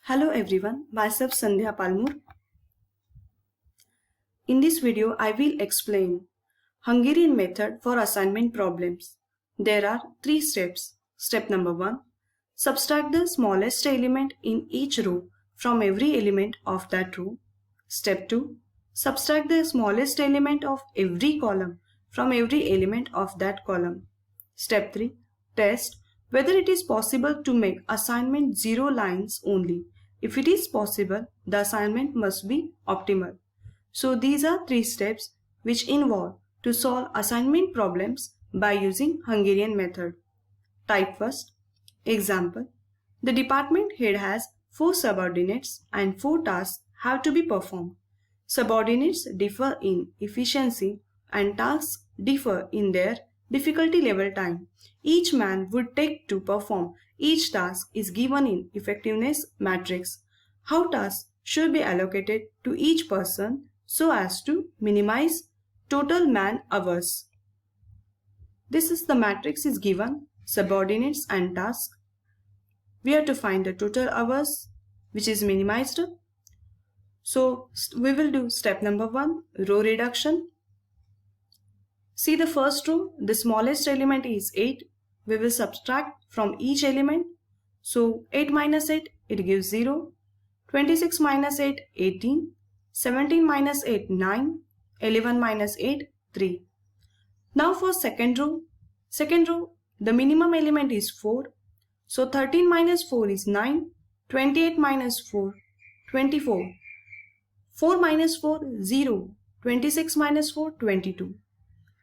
Hello everyone, myself Sandhya Palmur. In this video, I will explain Hungarian method for assignment problems. There are 3 steps. Step number 1. Subtract the smallest element in each row from every element of that row. Step 2. Subtract the smallest element of every column from every element of that column. Step 3. Test whether it is possible to make assignment 0 lines only. If it is possible, the assignment must be optimal. So these are 3 steps which involve to solve assignment problems by using Hungarian method. Type first. Example. The department head has 4 subordinates and 4 tasks have to be performed. Subordinates differ in efficiency and tasks differ in their difficulty level time. Each man would take to perform each task is given in effectiveness matrix. How tasks should be allocated to each person so as to minimize total man hours. This is the matrix is given, subordinates and tasks. We have to find the total hours which is minimized. So we will do step number 1, row reduction. See the first row, the smallest element is 8. We will subtract from each element. So 8 minus 8, it gives 0. 26 minus 8, 18. 17 minus 8, 9. 11 minus 8, 3. Now for second row, the minimum element is 4. So 13 minus 4 is 9. 28 minus 4, 24. 4 minus 4, 0. 26 minus 4, 22.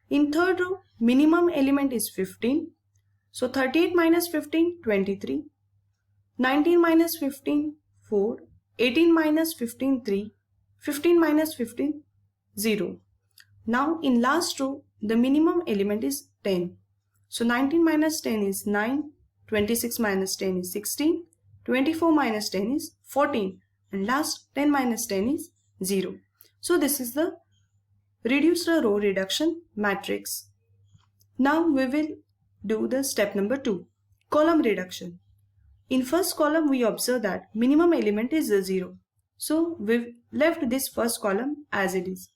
In third row, minimum element is 15. So 38 minus 15, 23. 19 minus 15, 4. 18 minus 15, 3. 15 minus 15, 0. Now in last row, the minimum element is 10. So 19 minus 10 is 9. 26 minus 10 is 16. 24 minus 10 is 14. And last 10 minus 10 is 0. So this is the reduced row reduction matrix. Now we will do the step number 2, column reduction. In first column we observe that minimum element is 0. So we've left this first column as it is.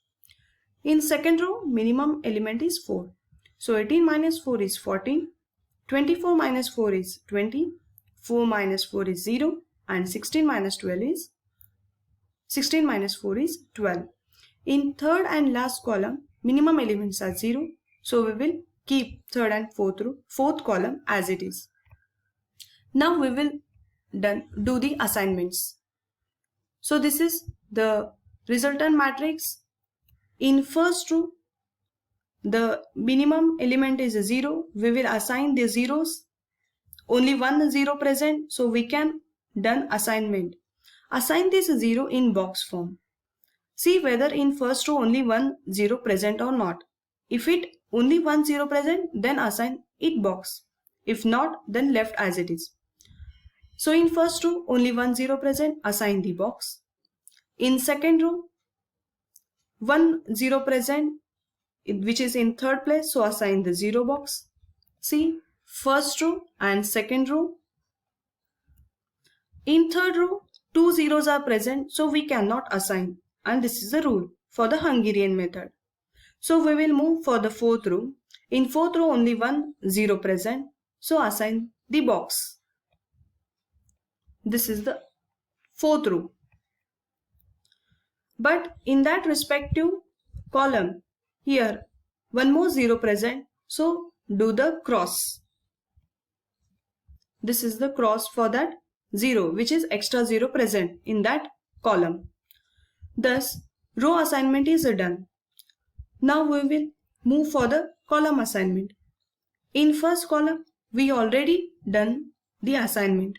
In second row minimum element is 4. So 18 minus 4 is 14. 24 minus 4 is 20. 4 minus 4 is 0. And 16 minus 4 is 12. In third and last column, minimum elements are 0. So we will keep third and fourth column as it is. Now we will do the assignments. So this is the resultant matrix. In first row, the minimum element is 0. We will assign the zeros. Only one 0 present. So we can done assignment. Assign this 0 in box form. See whether in first row only 1 0 present or not. If it only 1 0 present, then assign it box. If not, then left as it is. So in first row only 1 0 present, assign the box. In second row 1 0 present, which is in third place, so assign the 0 box. See first row and second row. In third row 2 zeros are present, so we cannot assign. And this is the rule for the Hungarian method. So we will move for the fourth row. In fourth row only 1 0 present. So assign the box. This is the fourth row. But in that respective column, here 1 more 0 present. So do the cross. This is the cross for that 0, which is extra 0 present in that column. Thus, row assignment is done. Now we will move for the column assignment. In first column, we already done the assignment.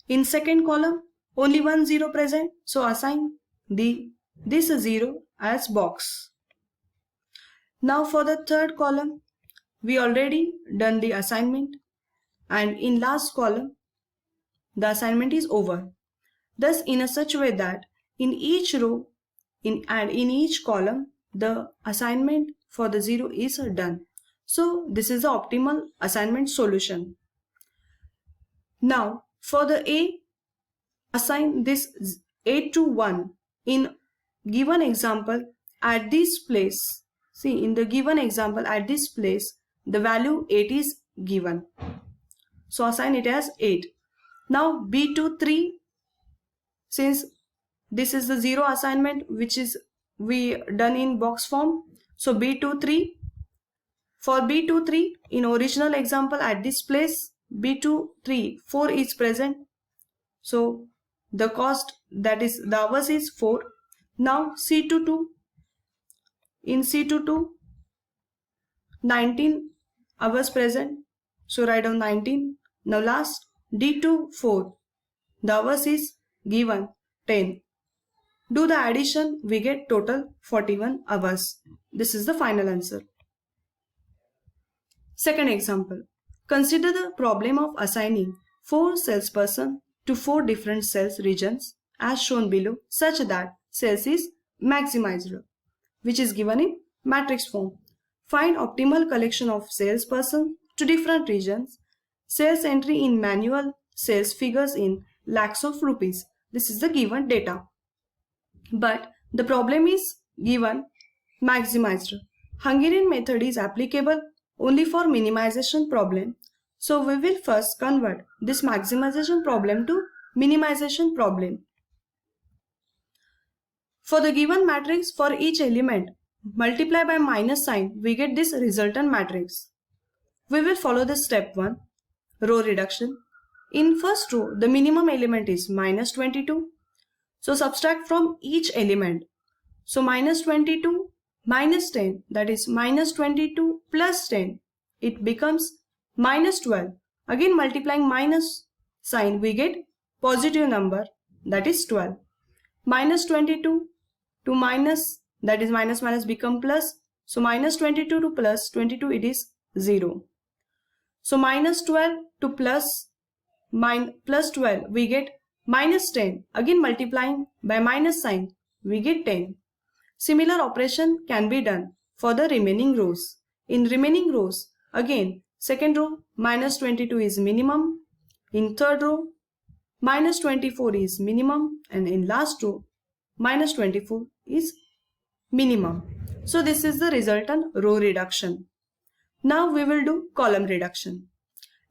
In second column, only 1 0 present, so assign this 0 as box. Now for the third column, we already done the assignment, and in last column, the assignment is over. Thus, in a such way that in each row and in each column, the assignment for the 0 is done. So this is the optimal assignment solution. Now for the A, assign this 8 to 1 in given example at this place. See, in the given example at this place, the value 8 is given. So assign it as 8. Now B to 3, since this is the 0 assignment which is we done in box form. So B to 3. For B to 3, in original example at this place, B to 3, 4 is present. So the cost, that is the hours, is 4. Now C to 2. In C to 2, 19 hours present. So write down 19. Now last D to 4. The hours is given 10. Do the addition, we get total 41 hours. This is the final answer. Second example. Consider the problem of assigning 4 salesperson to 4 different sales regions as shown below, such that sales is maximized, which is given in matrix form. Find optimal collection of salesperson to different regions. Sales entry in manual, sales figures in lakhs of rupees. This is the given data. But the problem is given maximized. Hungarian method is applicable only for minimization problem. So we will first convert this maximization problem to minimization problem. For the given matrix, for each element, multiply by minus sign, we get this resultant matrix. We will follow the step 1, row reduction. In first row, the minimum element is minus 22. So subtract from each element. So minus 22 minus 10, that is minus 22 plus 10. It becomes minus 12. Again multiplying minus sign, we get positive number, that is 12. Minus 22 to minus, that is minus minus become plus. So minus 22 to plus 22, it is 0. So minus 12 to plus 12, we get minus 10. Again multiplying by minus sign, we get 10. Similar operation can be done for the remaining rows. In remaining rows, again second row minus 22 is minimum. In third row minus 24 is minimum, and in last row minus 24 is minimum. So this is the resultant row reduction. Now we will do column reduction.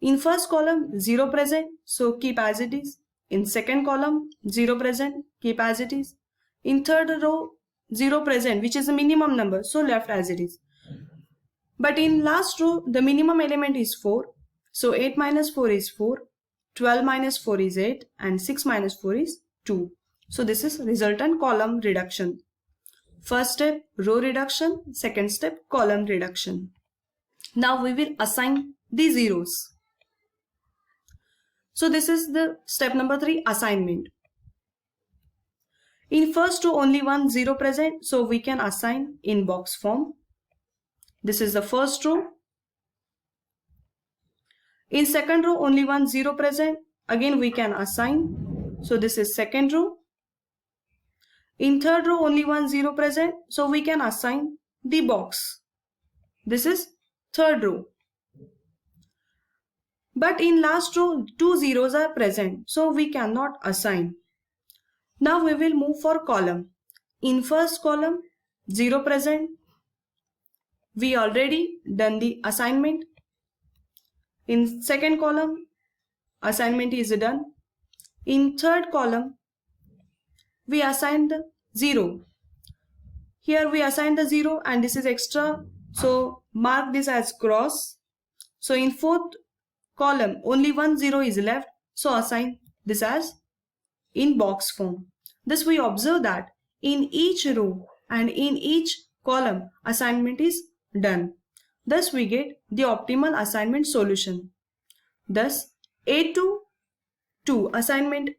In first column 0 present, so keep as it is. In second column 0 present, keep as it is. In third row 0 present, which is the minimum number, so left as it is. But in last row the minimum element is 4. So 8 minus 4 is 4, 12 minus 4 is 8, and 6 minus 4 is 2. So this is resultant column reduction. First step row reduction, second step column reduction. Now we will assign the zeros. So this is the step number 3, assignment. In first row only one 0 present, so we can assign in box form. This is the first row. In second row only one 0 present, again we can assign. So this is second row. In third row only one 0 present, so we can assign the box. This is third row. But in last row 2 zeros are present, so we cannot assign. Now we will move for column. In first column 0 present, we already done the assignment. In second column assignment is done. In third column we assign the 0. Here we assign the 0 and this is extra, so mark this as cross. So in fourth column only one 0 is left, so assign this as in box form. Thus we observe that in each row and in each column assignment is done. Thus we get the optimal assignment solution. Thus A to 2 assignment,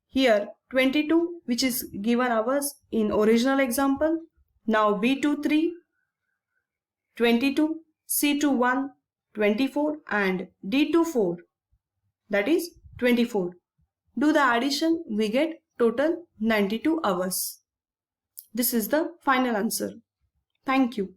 here 22, which is given hours in original example. Now B to 3 22, C to 1 24, and D to 4, that is 24. Do the addition, we get total 92 hours. This is the final answer. Thank you.